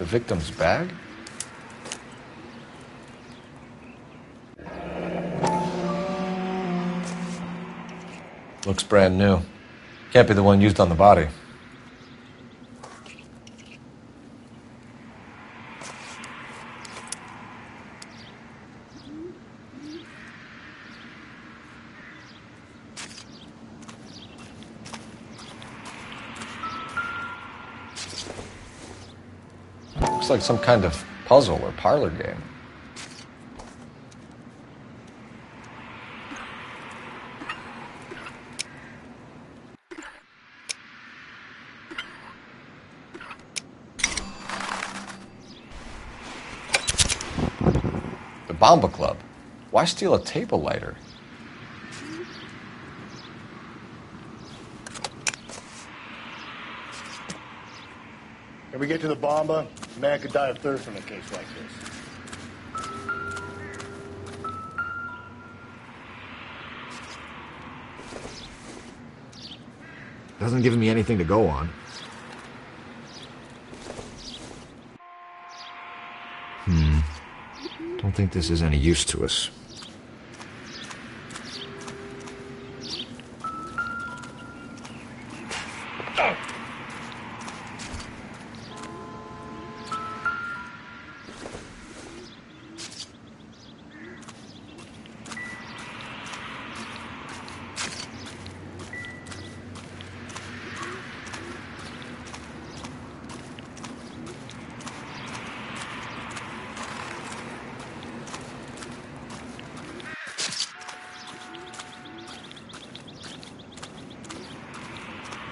The victim's bag? Looks brand new. Can't be the one used on the body. Looks like some kind of puzzle or parlor game. The Bomba Club. Why steal a table lighter? If we get to the Bomba, a man could die of thirst in a case like this. Doesn't give me anything to go on. Don't think this is any use to us.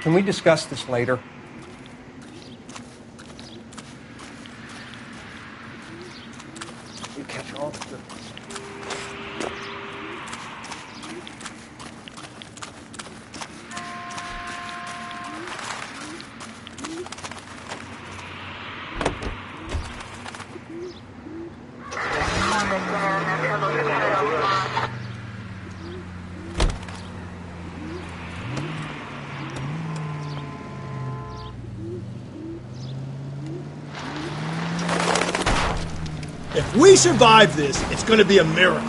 Can we discuss this later? You catch all the... If we survive this, it's gonna be a miracle.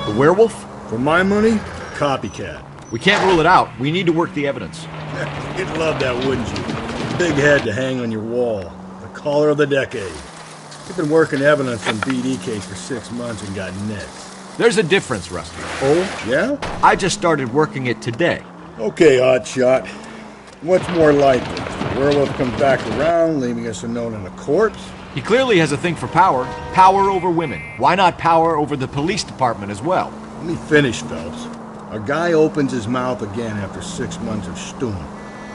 The werewolf? For my money, copycat. We can't rule it out. We need to work the evidence. You'd love that, wouldn't you? Big head to hang on your wall. The caller of the decade. You've been working evidence on BD case for 6 months and got nicked. There's a difference, Rusty. Oh, yeah? I just started working it today. Okay, Oddshot. What's more likely? The werewolf comes back around, leaving us a note on a corpse? He clearly has a thing for power. Power over women. Why not power over the police department as well? Let me finish, Phelps. A guy opens his mouth again after 6 months of stewing.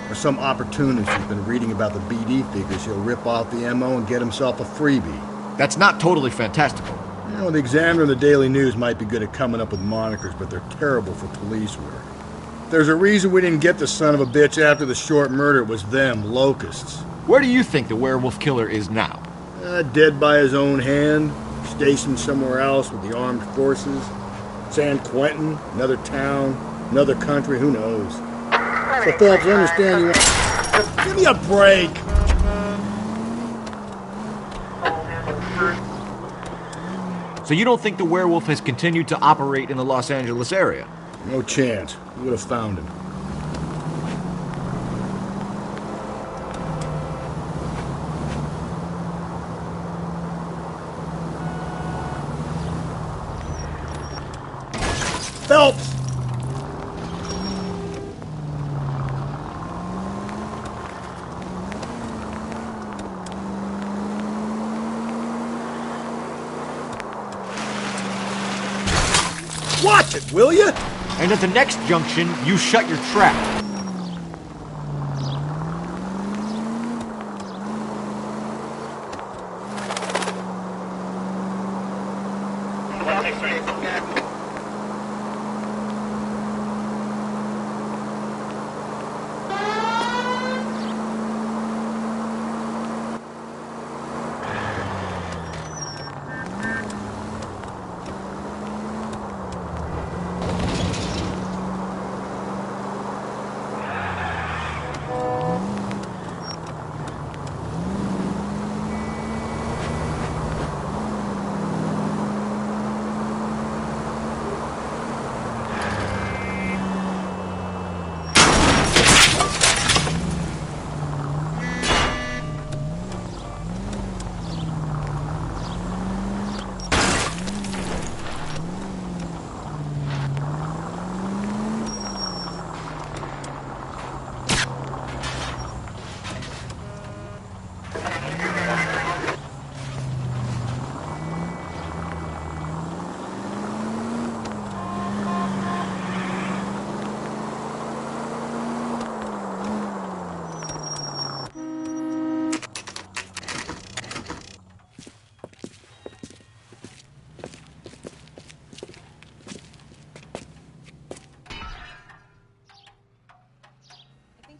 Or some opportunist who's been reading about the BD figures he'll rip off the MO and get himself a freebie. That's not totally fantastical. You know, the Examiner and the Daily News might be good at coming up with monikers, but they're terrible for police work. There's a reason we didn't get the son of a bitch after the short murder. It was them, locusts. Where do you think the werewolf killer is now? Dead by his own hand, stationed somewhere else with the armed forces. San Quentin, another town, another country, who knows? So Phelps, I understand you... Give me a break! So you don't think the werewolf has continued to operate in the Los Angeles area? No chance. We would have found him. Phelps! Watch it, will you? And at the next junction, you shut your trap.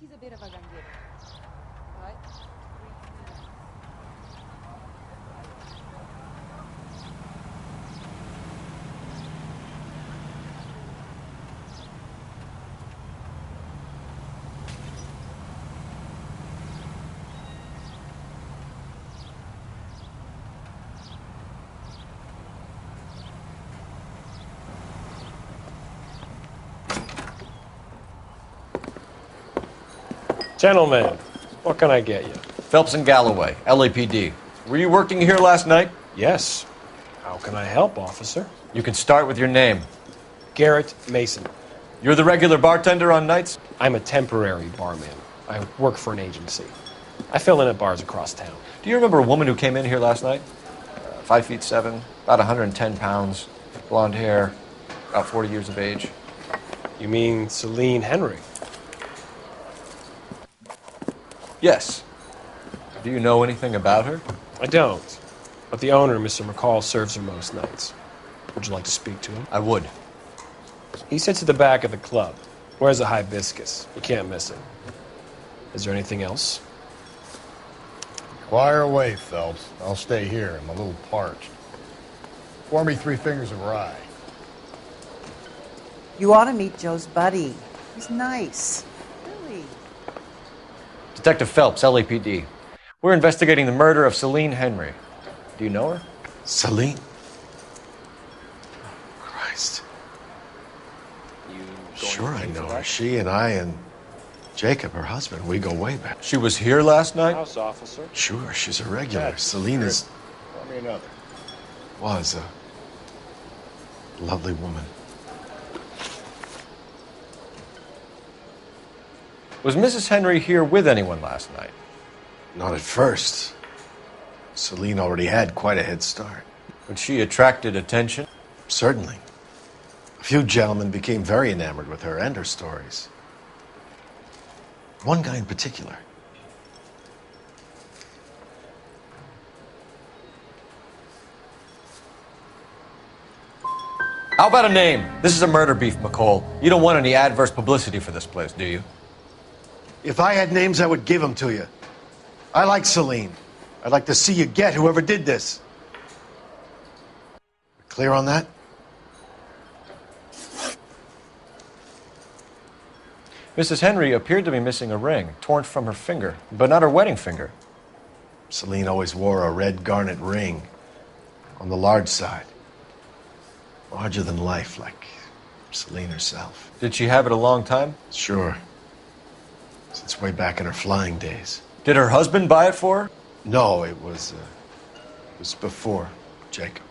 he's a bit of a ganguero. But Gentlemen, what can I get you? Phelps and Galloway, LAPD. Were you working here last night? Yes. How can I help, officer? You can start with your name. Garrett Mason. You're the regular bartender on nights? I'm a temporary barman. I work for an agency. I fill in at bars across town. Do you remember a woman who came in here last night? 5'7", about 110 pounds, blonde hair, about 40 years of age. You mean Celine Henry? Yes. Do you know anything about her? I don't. But the owner, Mr. McCall, serves her most nights. Would you like to speak to him? I would. He sits at the back of the club. Wears a hibiscus. You can't miss him. Is there anything else? Fire away, Phelps. I'll stay here. I'm a little parched. Pour me 3 fingers of rye. You ought to meet Joe's buddy. He's nice. Really. Detective Phelps, LAPD. We're investigating the murder of Celine Henry. Do you know her? Celine? Christ. Sure I know her. She and I and Jacob, her husband, we go way back. She was here last night? House officer. Sure, she's a regular. Celine is... Pour me another. was a lovely woman. Was Mrs. Henry here with anyone last night? Not at first. Celine already had quite a head start. But she attracted attention? Certainly. A few gentlemen became very enamored with her and her stories. One guy in particular. How about a name? This is a murder beef, McCall. You don't want any adverse publicity for this place, do you? If I had names, I would give them to you. I like Celine. I'd like to see you get whoever did this. Clear on that? Mrs. Henry appeared to be missing a ring, torn from her finger, but not her wedding finger. Celine always wore a red garnet ring on the large side. Larger than life, like Celine herself. Did she have it a long time? Sure. Since way back in her flying days. Did her husband buy it for her? No, it was before Jacob.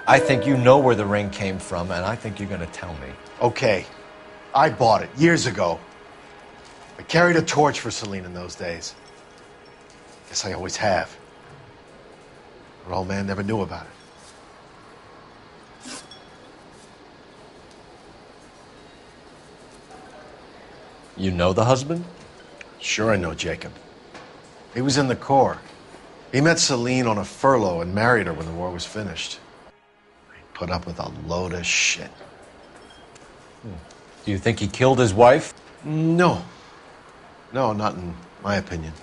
I think you know where the ring came from, and I think you're going to tell me. Okay. I bought it years ago. I carried a torch for Celine in those days. Guess I always have. Her old man never knew about it. You know the husband? Sure, I know Jacob. He was in the Corps. He met Celine on a furlough and married her when the war was finished. He put up with a load of shit. Do you think he killed his wife? No. No, not in my opinion.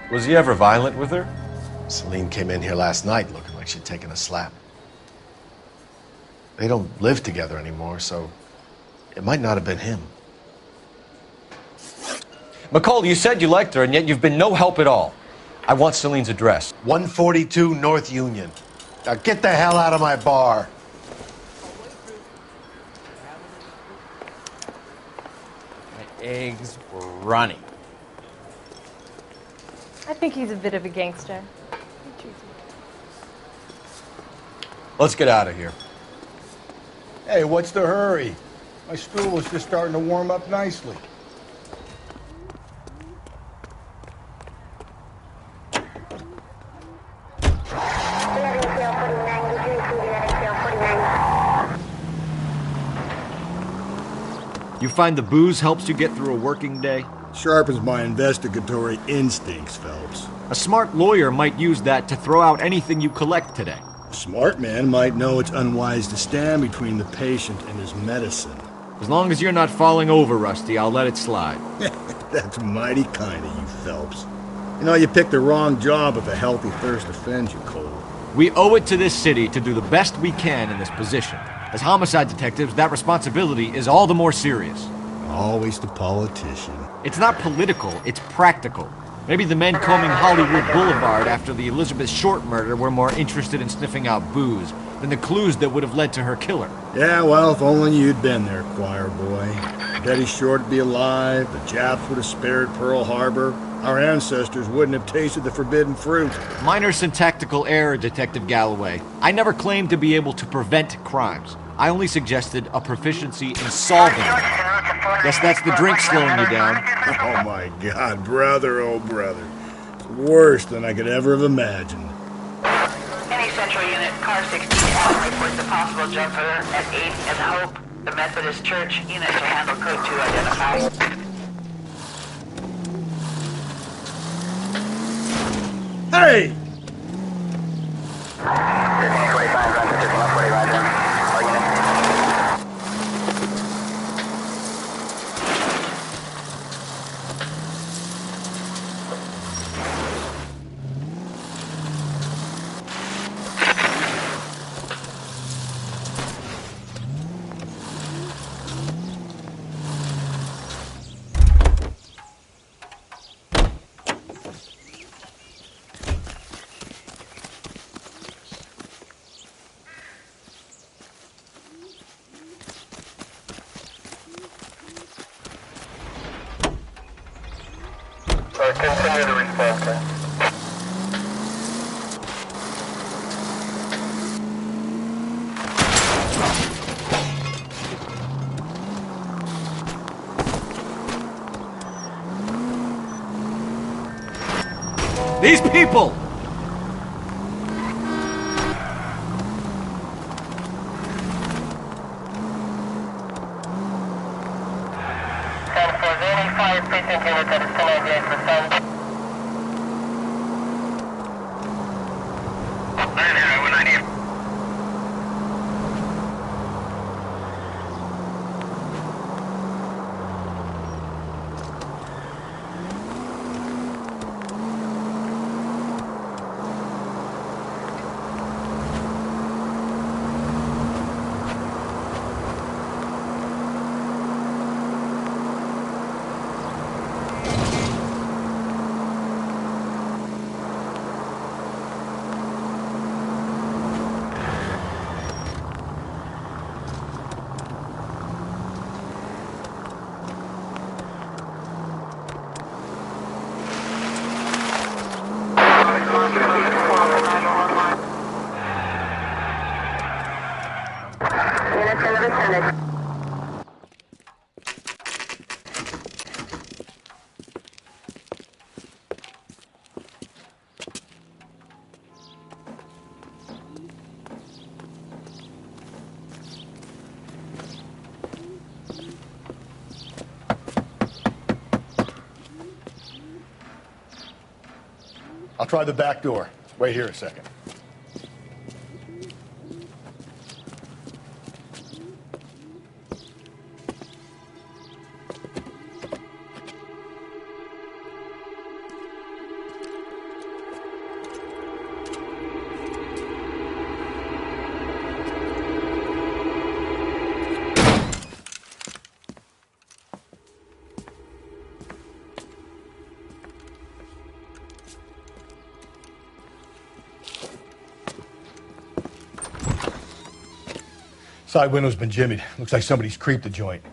Was he ever violent with her? Celine came in here last night looking like she'd taken a slap. They don't live together anymore, so it might not have been him. McCall, you said you liked her, and yet you've been no help at all. I want Celine's address. 142 North Union. Now get the hell out of my bar. My eggs were running. I think he's a bit of a gangster. Let's get out of here. Hey, what's the hurry? My stool is just starting to warm up nicely. You find the booze helps you get through a working day? Sharpens my investigatory instincts, Phelps. A smart lawyer might use that to throw out anything you collect today. A smart man might know it's unwise to stand between the patient and his medicine. As long as you're not falling over, Rusty, I'll let it slide. That's mighty kind of you, Phelps. You know, you picked the wrong job if a healthy thirst offends you, Cole. We owe it to this city to do the best we can in this position. As homicide detectives, that responsibility is all the more serious. Always the politician. It's not political, it's practical. Maybe the men combing Hollywood Boulevard after the Elizabeth Short murder were more interested in sniffing out booze than the clues that would have led to her killer. Yeah, well, if only you'd been there, choir boy. Betty Short would be alive, the Japs would have spared Pearl Harbor, our ancestors wouldn't have tasted the forbidden fruit. Minor syntactical error, Detective Galloway. I never claimed to be able to prevent crimes. I only suggested a proficiency in solving them. Guess that's the drink slowing you down. Oh my God, brother, oh brother. It's worse than I could ever have imagined. Any central unit, car 16 reports a possible jumper at 8 and Hope. The Methodist Church unit to handle code 2 identified. Hey! Continue to respond, sir. These people! I'll try the back door. Wait here a second. Side window's been jimmied. Looks like somebody's creeped the joint.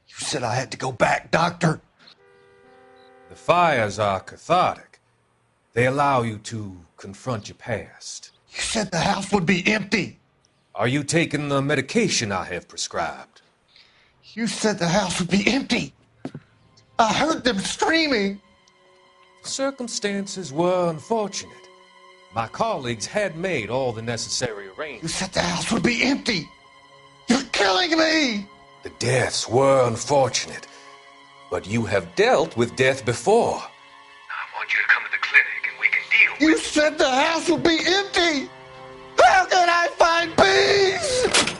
You said I had to go back, Doctor. The fires are cathartic. They allow you to confront your past. You said the house would be empty. Are you taking the medication I have prescribed? You said the house would be empty. I heard them screaming. Circumstances were unfortunate. My colleagues had made all the necessary You arrangements. said the house would be empty. You're killing me. The deaths were unfortunate, but you have dealt with death before. I want you to come to the clinic and we can deal You said the house would be empty. How can I find peace?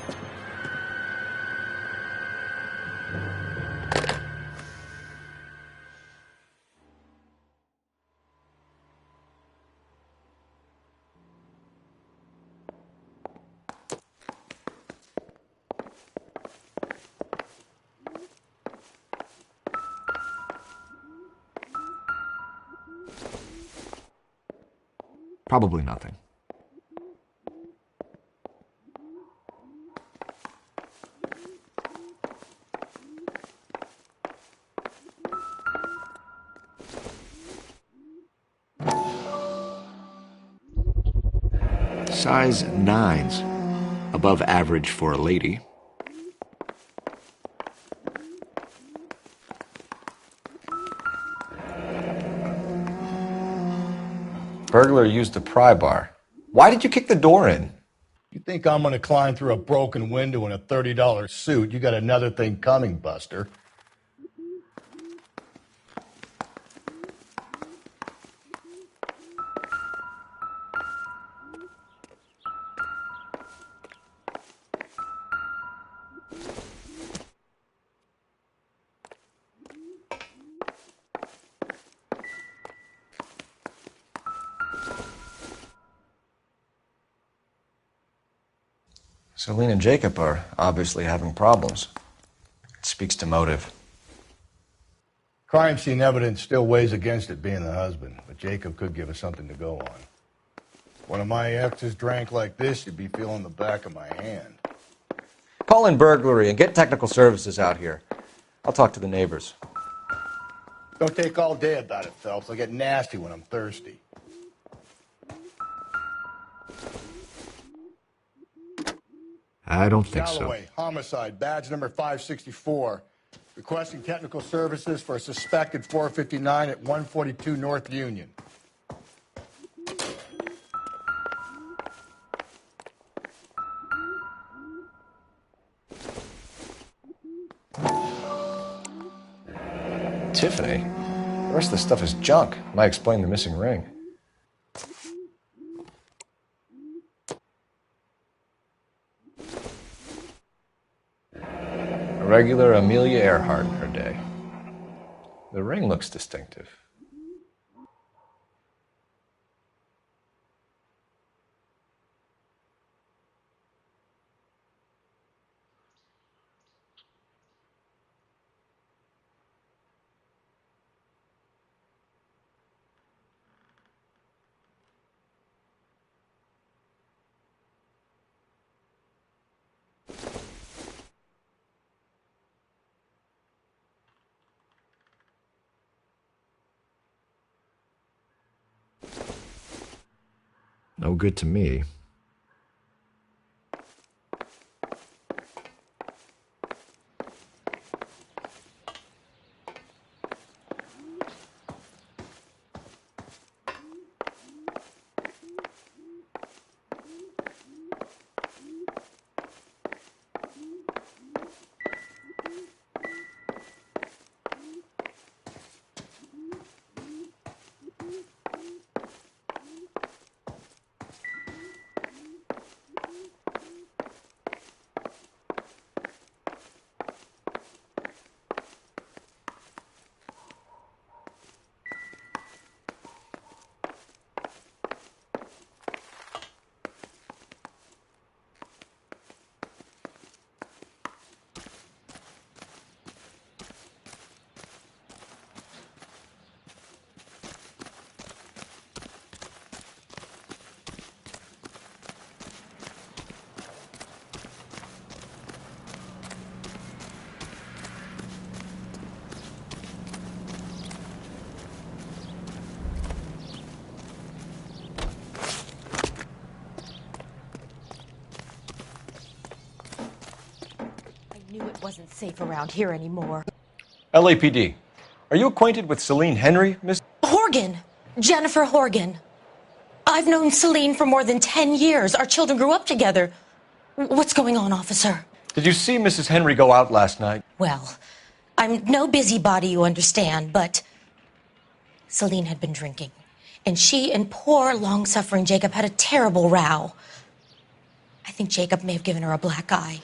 Probably nothing. Size 9s. Above average for a lady. Burglar used the pry bar. Why did you kick the door in? You think I'm gonna climb through a broken window in a $30 suit? You got another thing coming, Buster. Celine and Jacob are obviously having problems. It speaks to motive. Crime scene evidence still weighs against it being the husband, but Jacob could give us something to go on. One of my exes drank like this, you'd be feeling the back of my hand. Call in burglary and get technical services out here. I'll talk to the neighbors. Don't take all day about it, Phelps. I'll get nasty when I'm thirsty. I don't think so. Galloway, homicide, badge number 564. Requesting technical services for a suspected 459 at 142 North Union. Tiffany? The rest of the stuff is junk. Might explain the missing ring. A regular Amelia Earhart in her day. The ring looks distinctive. No good to me. I knew it wasn't safe around here anymore. LAPD. Are you acquainted with Celine Henry, Miss? Horgan. Jennifer Horgan. I've known Celine for more than 10 years. Our children grew up together. What's going on, officer? Did you see Mrs. Henry go out last night? Well, I'm no busybody, you understand, but Celine had been drinking. And she and poor, long-suffering Jacob had a terrible row. I think Jacob may have given her a black eye.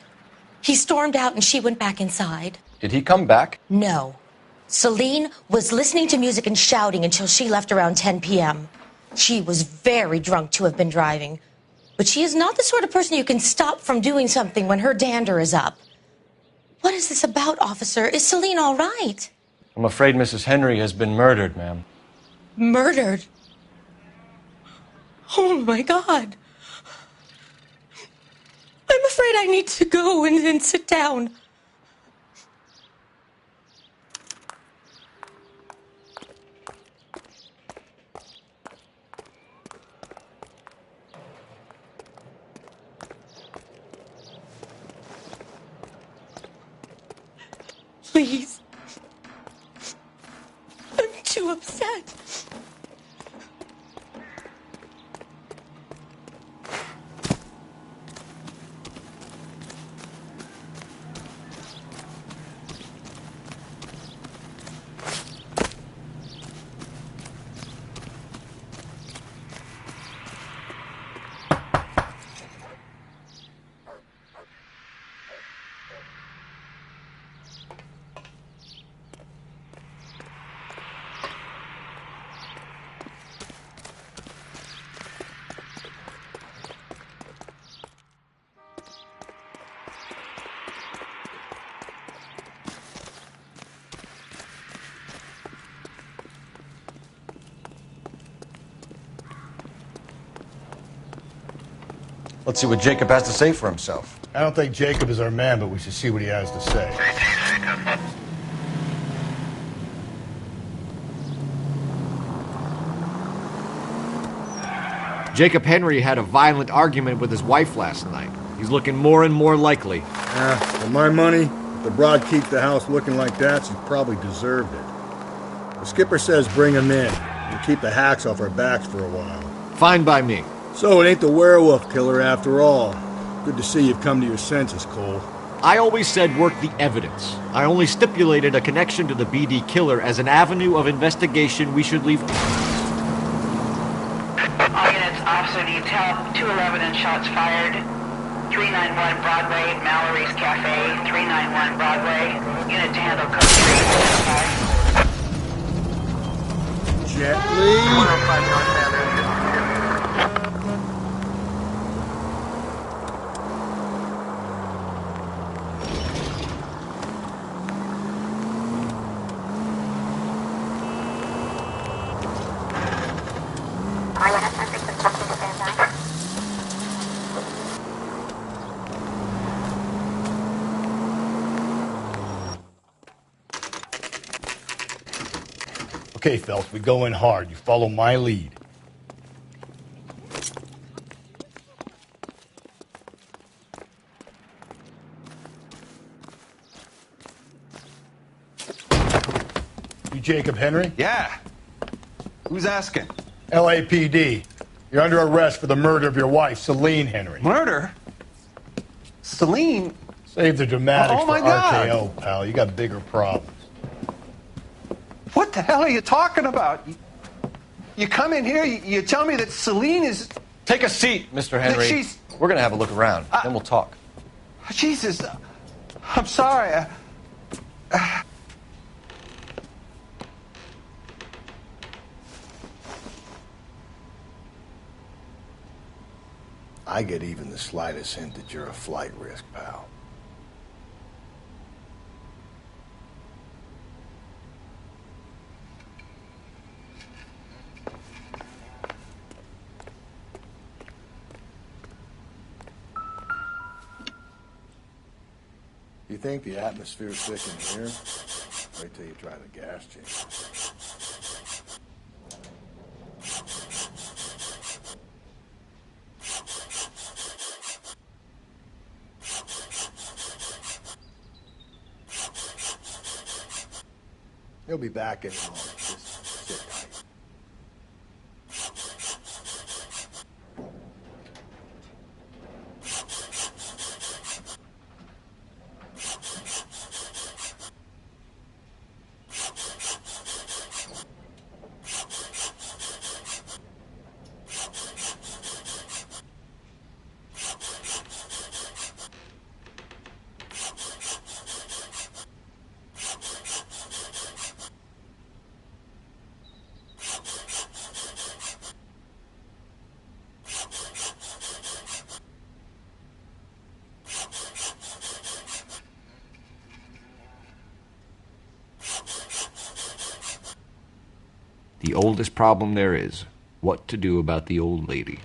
He stormed out and she went back inside. Did he come back? No. Celine was listening to music and shouting until she left around 10 p.m. She was very drunk to have been driving. But she is not the sort of person you can stop from doing something when her dander is up. What is this about, officer? Is Celine all right? I'm afraid Mrs. Henry has been murdered, ma'am. Murdered? Oh, my God. I'm afraid I need to go and sit down. Please. I'm too upset. Let's see what Jacob has to say for himself. I don't think Jacob is our man, but we should see what he has to say. Jacob Henry had a violent argument with his wife last night. He's looking more and more likely. For my money, if the broad keeps the house looking like that, she's probably deserved it. The skipper says bring him in and keep the hacks off our backs for a while. Fine by me. So it ain't the werewolf killer after all. Good to see you've come to your senses, Cole. I always said work the evidence. I only stipulated a connection to the BD killer as an avenue of investigation we should leave. All units, officer detail, 211 and shots fired. 391 Broadway, Mallory's Cafe, 391 Broadway. Unit to handle code 3. Gently. 105 North Avenue. Okay, Phelps, we go in hard. You follow my lead. You Jacob Henry? Yeah. Who's asking? LAPD. You're under arrest for the murder of your wife, Celine Henry. Murder? Celine? Save the dramatics Oh, my for God. RKO, pal. You got bigger problems. What the hell are you talking about? You come in here, you tell me that Celine is... Take a seat, Mr. Henry. she's- We're going to have a look around, then we'll talk. Jesus, I'm sorry. I get even the slightest hint that you're a flight risk, pal. You think the atmosphere's thick in here? Wait till you try the gas chamber. He'll be back in a moment. Just sit tight. The oldest problem there is, what to do about the old lady.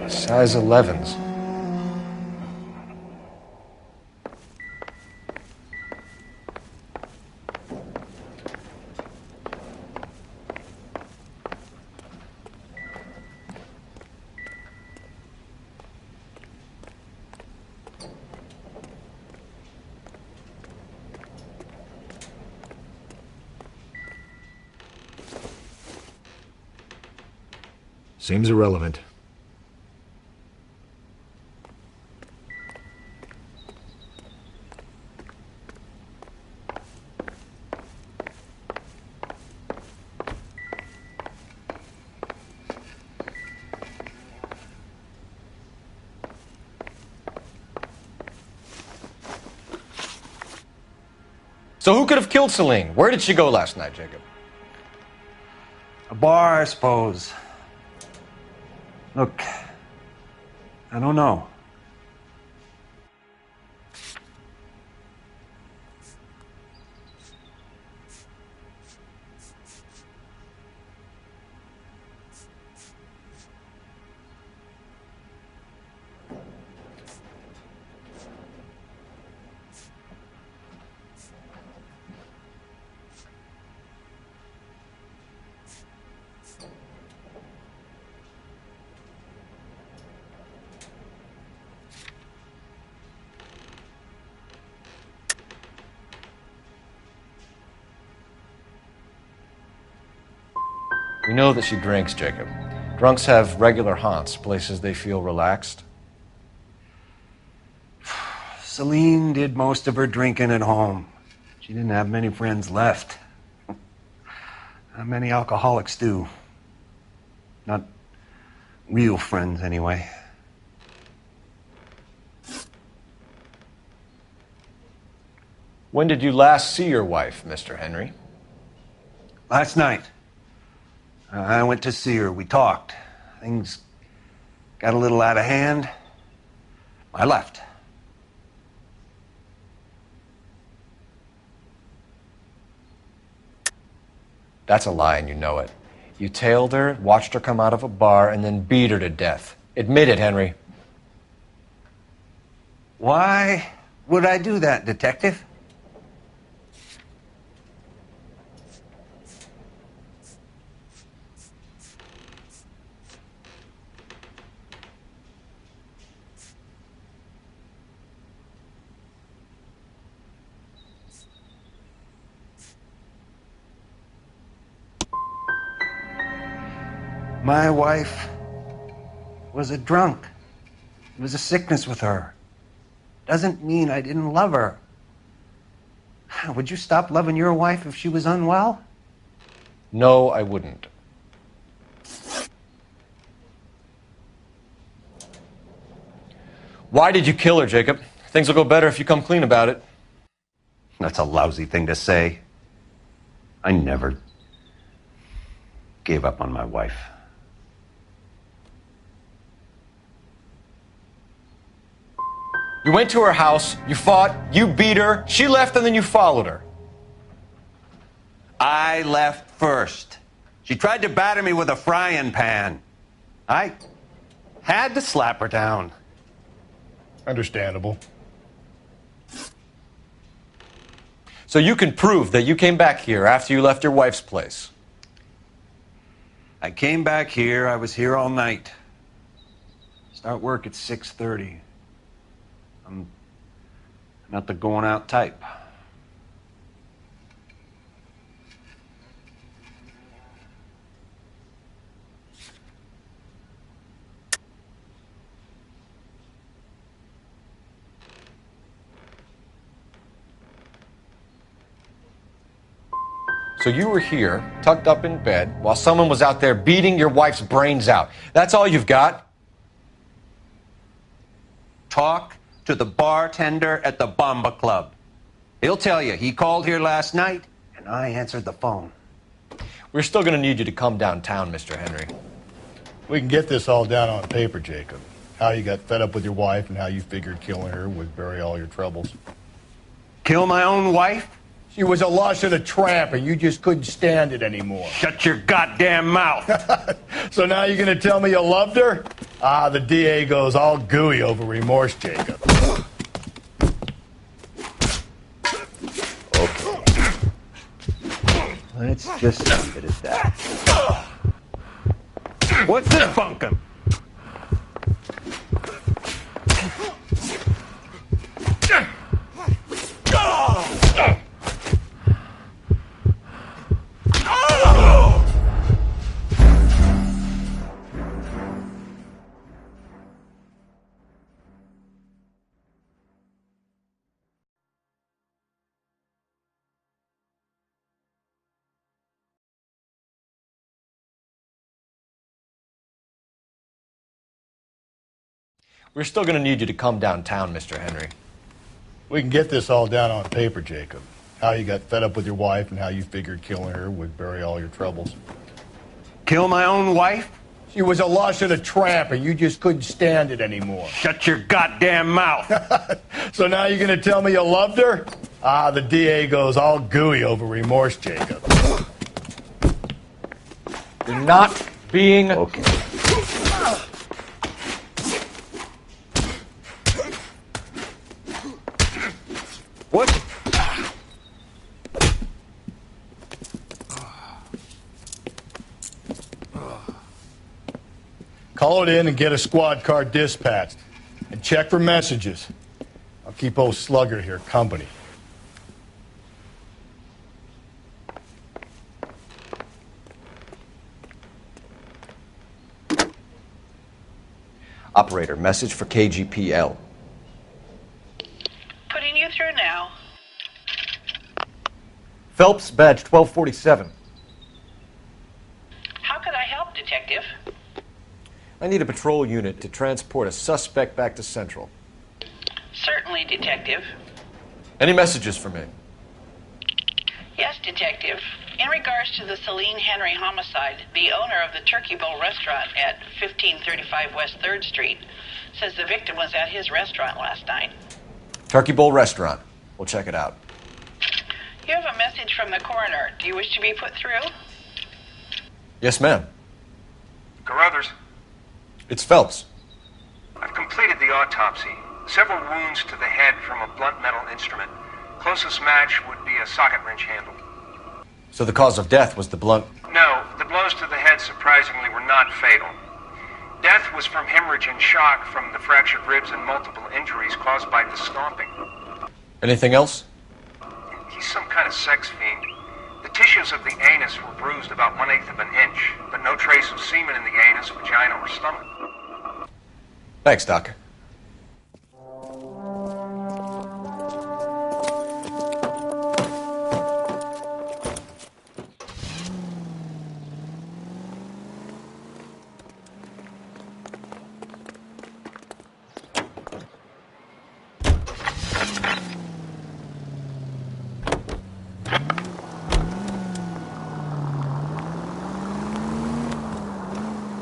Size 11s. Seems irrelevant. So who could have killed Celine? Where did she go last night, Jacob? A bar, I suppose. Look, I don't know. We know that she drinks, Jacob. Drunks have regular haunts, places they feel relaxed. Celine did most of her drinking at home. She didn't have many friends left. Not many alcoholics do. Not real friends, anyway. When did you last see your wife, Mr. Henry? Last night. I went to see her. We talked. Things got a little out of hand. I left. That's a lie, and you know it. You tailed her, watched her come out of a bar, and then beat her to death. Admit it, Henry. Why would I do that, Detective? My wife was a drunk. It was a sickness with her. Doesn't mean I didn't love her. Would you stop loving your wife if she was unwell? No, I wouldn't. Why did you kill her, Jacob? Things will go better if you come clean about it. That's a lousy thing to say. I never gave up on my wife. You went to her house, you fought, you beat her, she left, and then you followed her. I left first. She tried to batter me with a frying pan. I had to slap her down. Understandable. So you can prove that you came back here after you left your wife's place. I came back here. I was here all night. Start work at 6:30. I'm not the going out type. So you were here, tucked up in bed, while someone was out there beating your wife's brains out. That's all you've got? Talk to the bartender at the Bomba Club. He'll tell you he called here last night, and I answered the phone. We're still going to need you to come downtown, Mr. Henry. We can get this all down on paper, Jacob. How you got fed up with your wife and how you figured killing her would bury all your troubles. Kill my own wife? She was a lush and a tramp, and you just couldn't stand it anymore. Shut your goddamn mouth. So now you're going to tell me you loved her? Ah, the DA goes all gooey over remorse, Jacob. Okay. Let's just leave it at that. What's this bunkum? We're still going to need you to come downtown, Mr. Henry. We can get this all down on paper, Jacob. How you got fed up with your wife and how you figured killing her would bury all your troubles. Kill my own wife? She was a lush and a tramp, and you just couldn't stand it anymore. Shut your goddamn mouth. So now you're going to tell me you loved her? Ah, the DA goes all gooey over remorse, Jacob. You're not being... Okay. What? Call it in and get a squad car dispatched. And check for messages. I'll keep old Slugger here company. Operator, message for KGPL. Putting you through now. Phelps, badge 1247. How could I help, Detective? I need a patrol unit to transport a suspect back to Central. Certainly, Detective. Any messages for me? Yes, Detective. In regards to the Celine Henry homicide, the owner of the Turkey Bowl restaurant at 1535 West 3rd Street says the victim was at his restaurant last night. Turkey Bowl Restaurant. We'll check it out. You have a message from the coroner. Do you wish to be put through? Yes, ma'am. Carruthers, It's Phelps. I've completed the autopsy. Several wounds to the head from a blunt metal instrument. Closest match would be a socket wrench handle. So the cause of death was the blunt... No, the blows to the head surprisingly were not fatal. Death was from hemorrhage and shock from the fractured ribs and multiple injuries caused by the stomping. Anything else? He's some kind of sex fiend. The tissues of the anus were bruised about 1/8 of an inch, but no trace of semen in the anus, vagina, or stomach. Thanks, Doc.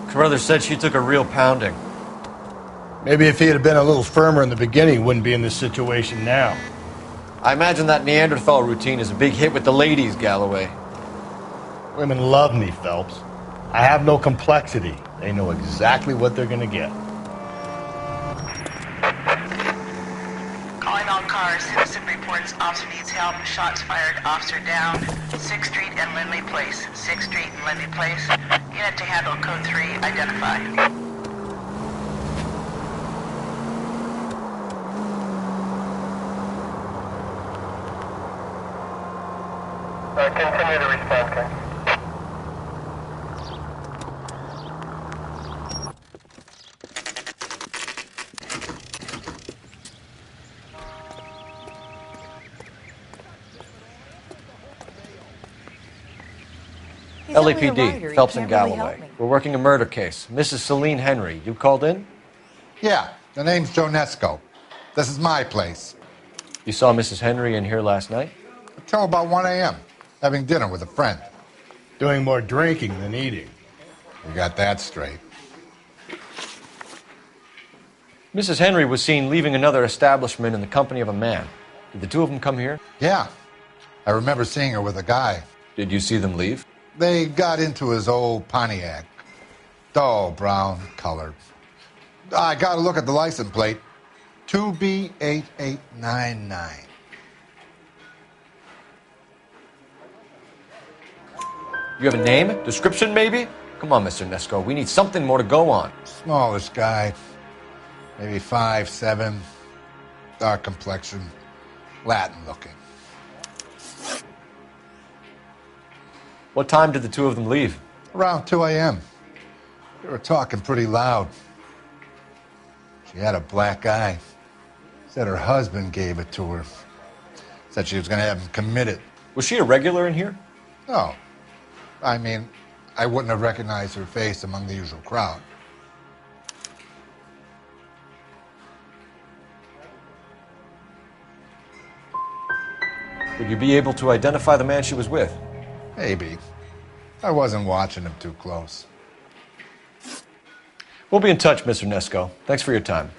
Carruthers said she took a real pounding. Maybe if he had been a little firmer in the beginning, he wouldn't be in this situation now. I imagine that Neanderthal routine is a big hit with the ladies, Galloway. Women love me, Phelps. I have no complexity. They know exactly what they're going to get. Calling all cars. Innocent report. reports officer needs help. Shots fired. Officer down. 6th Street and Lindley Place. 6th Street and Lindley Place. Unit to handle code 3. Identify. Continue to respond, Ken. He's only a LAPD, writer. He Phelps and can't really Galloway. help me. We're working a murder case. Mrs. Celine Henry, you called in? Yeah, the name's Jonesco. This is my place. You saw Mrs. Henry in here last night? Until about 1 a.m., having dinner with a friend. Doing more drinking than eating. You got that straight. Mrs. Henry was seen leaving another establishment in the company of a man. Did the two of them come here? Yeah, I remember seeing her with a guy. Did you see them leave? They got into his old Pontiac. Dull brown color. I got a look at the license plate. 2B8899. You have a name? Description, maybe? Come on, Mr. Nesco. We need something more to go on. Smallish guy. Maybe 5'7". Dark complexion. Latin looking. What time did the two of them leave? Around 2 a.m. They were talking pretty loud. She had a black eye. Said her husband gave it to her. Said she was going to have him committed. Was she a regular in here? No. I mean, I wouldn't have recognized her face among the usual crowd. Would you be able to identify the man she was with? Maybe. I wasn't watching him too close. We'll be in touch, Mr. Nesco. Thanks for your time.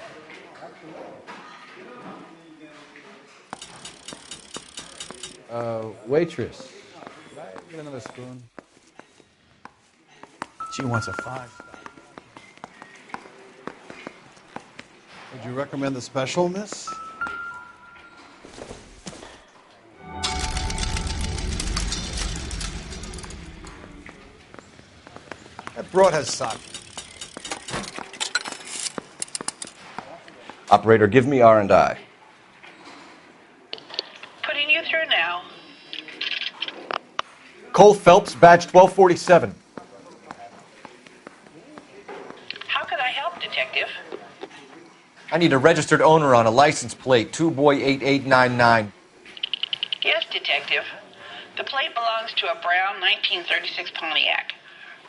Waitress. Get another spoon. She wants a 5. Would you recommend the special, miss? That broad has sake. Operator, give me R&I. Putting you through now. Cole Phelps, badge 1247. How could I help, Detective? I need a registered owner on a license plate, 2boy8899. Yes, Detective. The plate belongs to a brown 1936 Pontiac.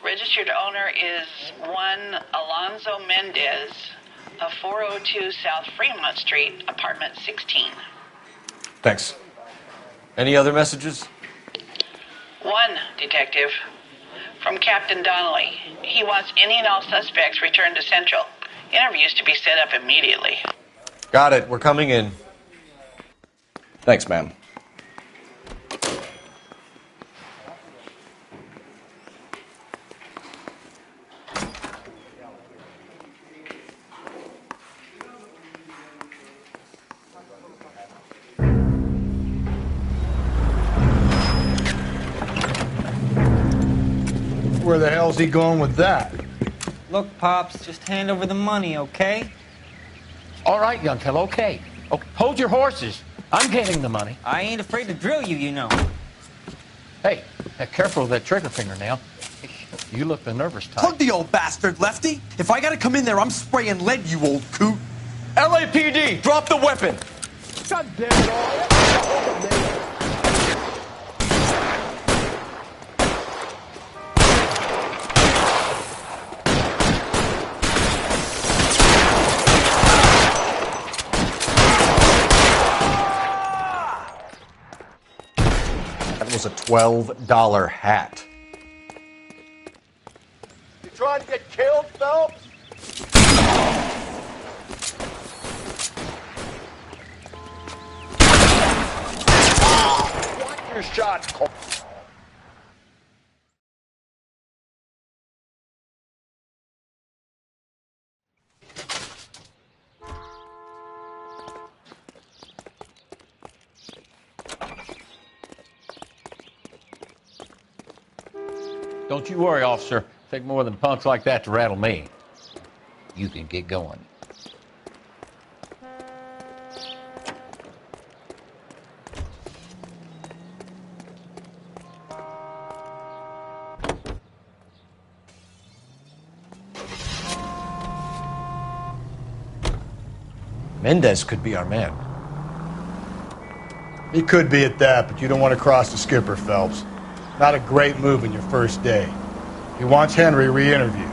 Registered owner is one Alonzo Mendez of 402 South Fremont Street, apartment 16. Thanks. Any other messages? One, Detective. From Captain Donnelly. He wants any and all suspects returned to Central. Interviews to be set up immediately. Got it. We're coming in. Thanks, ma'am. Where the hell's he going with that? Look, Pops, just hand over the money, okay? All right, young fellow, okay. Oh, hold your horses. I'm getting the money. I ain't afraid to drill you, you know. Hey, careful with that trigger finger now. You look the nervous type. Plug the old bastard, Lefty. If I gotta come in there, I'm spraying lead, you old coot. LAPD, drop the weapon! God damn it all. That was a $12 hat. You trying to get killed, Phelps? Watch your shot, Cole. Don't you worry, officer. Take more than punks like that to rattle me. You can get going. Mendez could be our man. He could be at that, but you don't want to cross the skipper, Phelps. Not a great move in your first day. He wants Henry re-interviewed.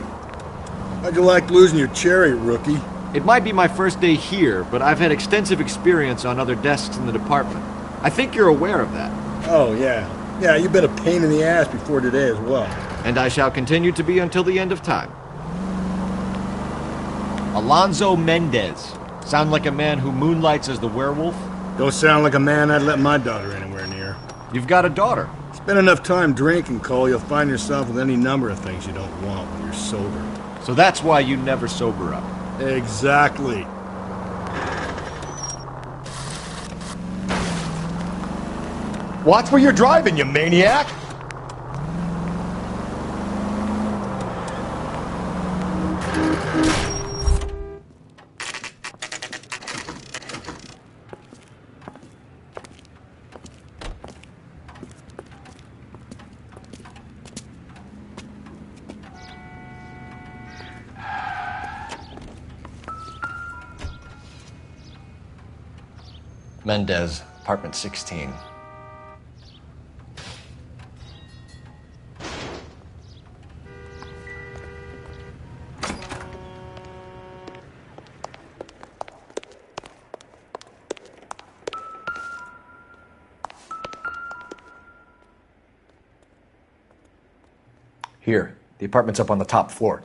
How'd you like losing your cherry, rookie? It might be my first day here, but I've had extensive experience on other desks in the department. I think you're aware of that. Oh, yeah. Yeah, you've been a pain in the ass before today as well. And I shall continue to be until the end of time. Alonzo Mendez. Sound like a man who moonlights as the werewolf? Don't sound like a man I'd let my daughter anywhere near. You've got a daughter. Spend enough time drinking, Cole, you'll find yourself with any number of things you don't want when you're sober. So that's why you never sober up. Exactly. Watch where you're driving, you maniac! Mendez, apartment 16. Here, the apartment's up on the top floor.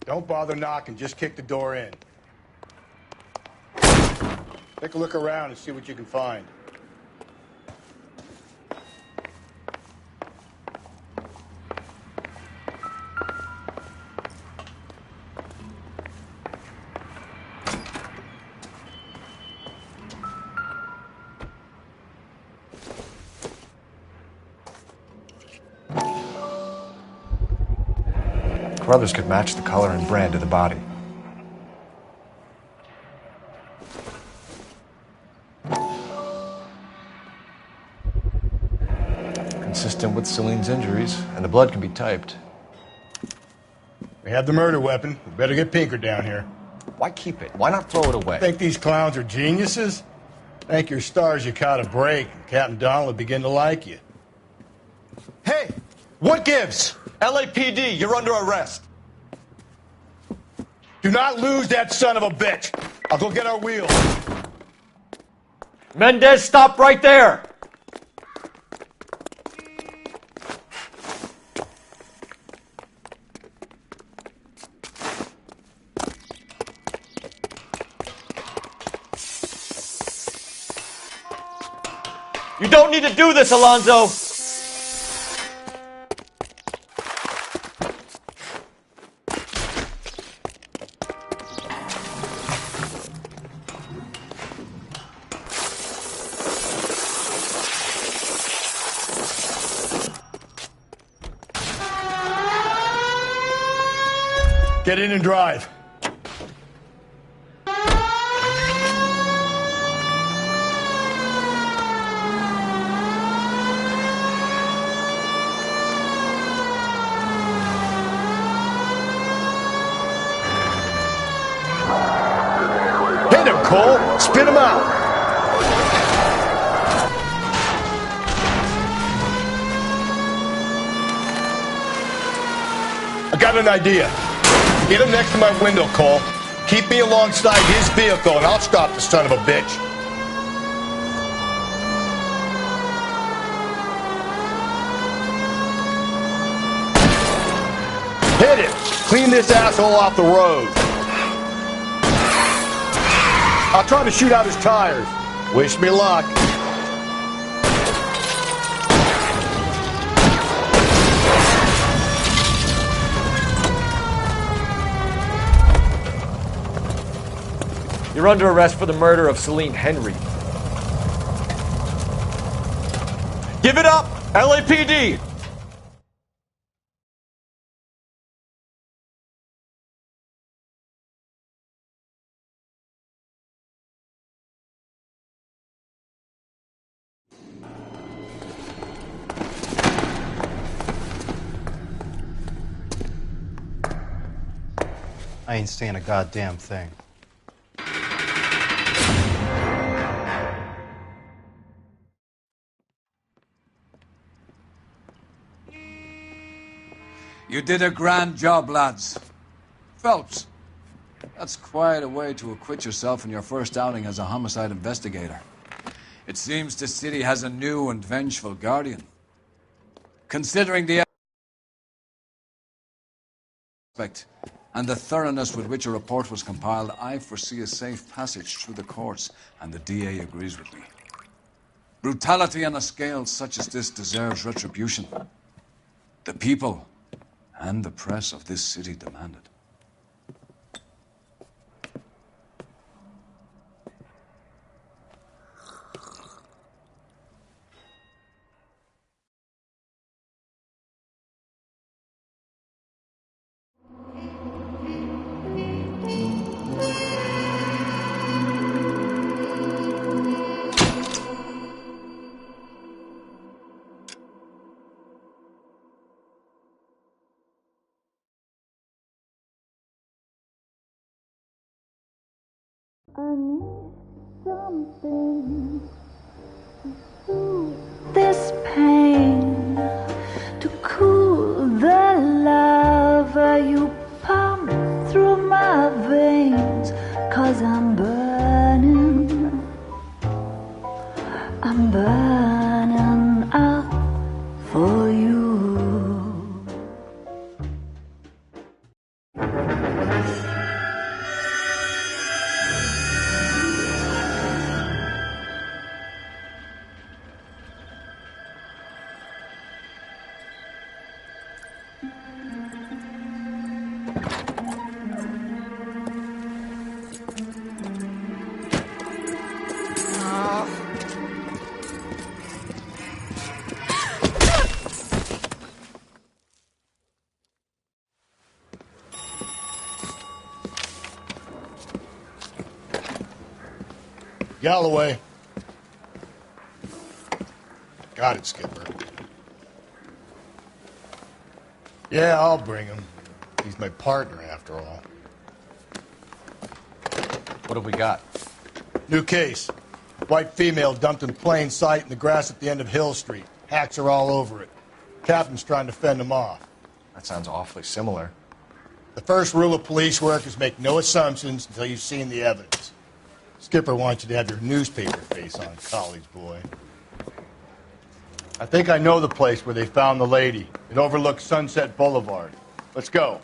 Don't bother knocking, just kick the door in. Take a look around and see what you can find. Brothers could match the color and brand of the body. Consistent with Celine's injuries, and the blood can be typed. We have the murder weapon. We better get Pinker down here. Why keep it? Why not throw it away? Think these clowns are geniuses? Thank your stars you caught a break, and Captain Donald will begin to like you. Hey, what gives? LAPD, you're under arrest. Do not lose that son of a bitch. I'll go get our wheels. Mendez, stop right there! You don't need to do this, Alonzo! Get in and drive. Hit him, Cole. Spit him out. I got an idea. Get him next to my window, Cole. Keep me alongside his vehicle, and I'll stop the son of a bitch. Hit it! Clean this asshole off the road. I'll try to shoot out his tires. Wish me luck. You're under arrest for the murder of Celine Henry. Give it up, LAPD! I ain't saying a goddamn thing. You did a grand job, lads. Phelps, that's quite a way to acquit yourself in your first outing as a homicide investigator. It seems the city has a new and vengeful guardian. Considering the aspect and the thoroughness with which a report was compiled, I foresee a safe passage through the courts, and the DA agrees with me. Brutality on a scale such as this deserves retribution. The people and the press of this city demand it. I need something to soothe this pain, to cool the lava you pump through my veins, 'cause I'm burning up for you. Galloway. Got it, Skipper. Yeah, I'll bring him. He's my partner, after all. What have we got? New case. White female dumped in plain sight in the grass at the end of Hill Street. Hacks are all over it. Captain's trying to fend them off. That sounds awfully similar. The first rule of police work is make no assumptions until you've seen the evidence. Skipper wants you to have your newspaper face on, college boy. I think I know the place where they found the lady. It overlooks Sunset Boulevard. Let's go.